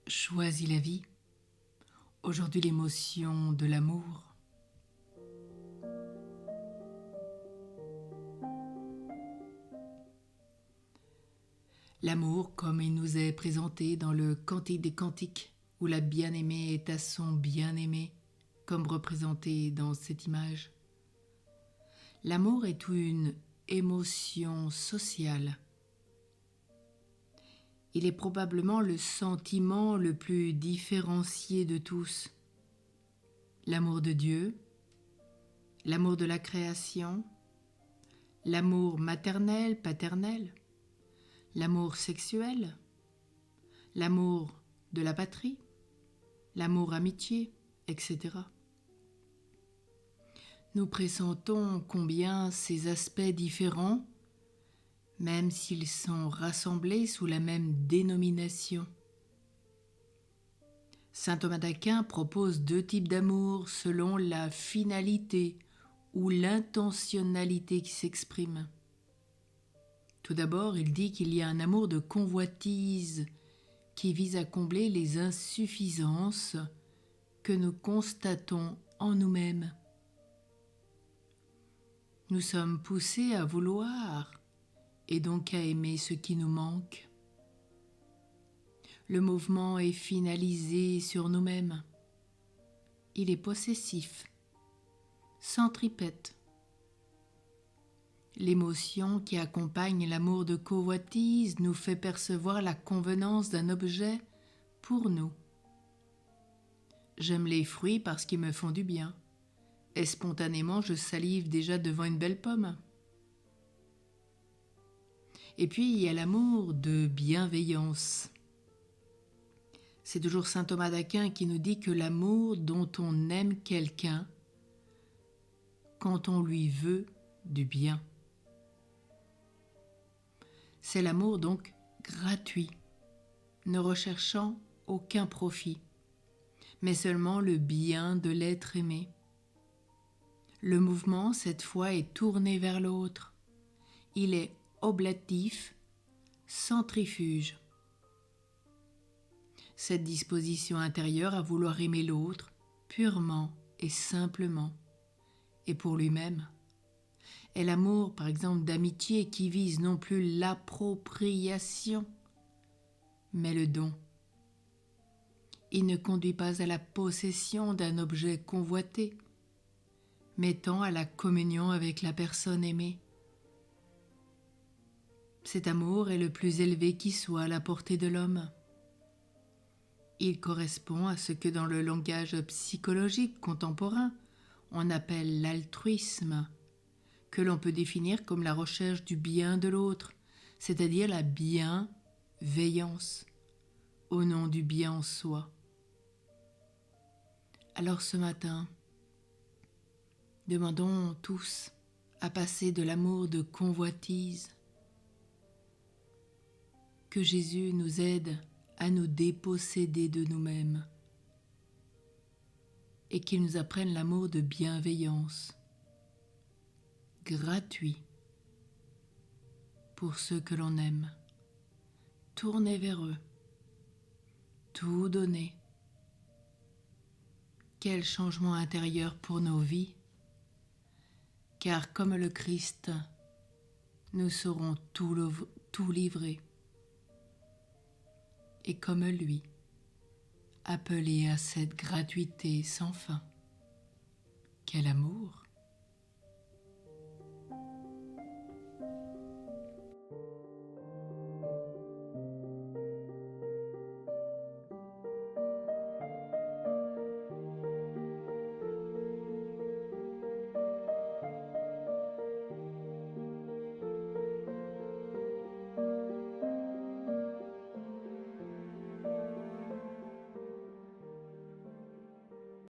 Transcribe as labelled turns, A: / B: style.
A: Choisis la vie. Aujourd'hui, l'émotion de l'amour. L'amour, comme il nous est présenté dans le Cantique des Cantiques, où la bien-aimée est à son bien-aimé, comme représenté dans cette image. L'amour est une émotion sociale. Il est probablement le sentiment le plus différencié de tous. L'amour de Dieu, l'amour de la création, l'amour maternel, paternel, l'amour sexuel, l'amour de la patrie, l'amour amitié, etc. Nous pressentons combien ces aspects différents, même s'ils sont rassemblés sous la même dénomination. Saint Thomas d'Aquin propose 2 types d'amour selon la finalité ou l'intentionnalité qui s'exprime. Tout d'abord, il dit qu'il y a un amour de convoitise qui vise à combler les insuffisances que nous constatons en nous-mêmes. Nous sommes poussés à vouloir et donc à aimer ce qui nous manque. Le mouvement est finalisé sur nous-mêmes. Il est possessif, centripète. L'émotion qui accompagne l'amour de convoitise nous fait percevoir la convenance d'un objet pour nous. J'aime les fruits parce qu'ils me font du bien. Et spontanément, je salive déjà devant une belle pomme. Et puis, il y a l'amour de bienveillance. C'est toujours saint Thomas d'Aquin qui nous dit que l'amour dont on aime quelqu'un quand on lui veut du bien. C'est l'amour donc gratuit, ne recherchant aucun profit, mais seulement le bien de l'être aimé. Le mouvement, cette fois, est tourné vers l'autre. Il est oblatif, centrifuge. Cette disposition intérieure à vouloir aimer l'autre purement et simplement, et pour lui-même, est l'amour, par exemple, d'amitié qui vise non plus l'appropriation, mais le don. Il ne conduit pas à la possession d'un objet convoité, mais tend à la communion avec la personne aimée. Cet amour est le plus élevé qui soit à la portée de l'homme. Il correspond à ce que dans le langage psychologique contemporain, on appelle l'altruisme, que l'on peut définir comme la recherche du bien de l'autre, c'est-à-dire la bienveillance, au nom du bien en soi. Alors ce matin, demandons tous à passer de l'amour de convoitise, que Jésus nous aide à nous déposséder de nous-mêmes et qu'il nous apprenne l'amour de bienveillance, gratuit pour ceux que l'on aime, tourner vers eux, tout donner. Quel changement intérieur pour nos vies, car comme le Christ, nous saurons tout livrer, et comme lui, appelés à cette gratuité sans fin. Quel amour!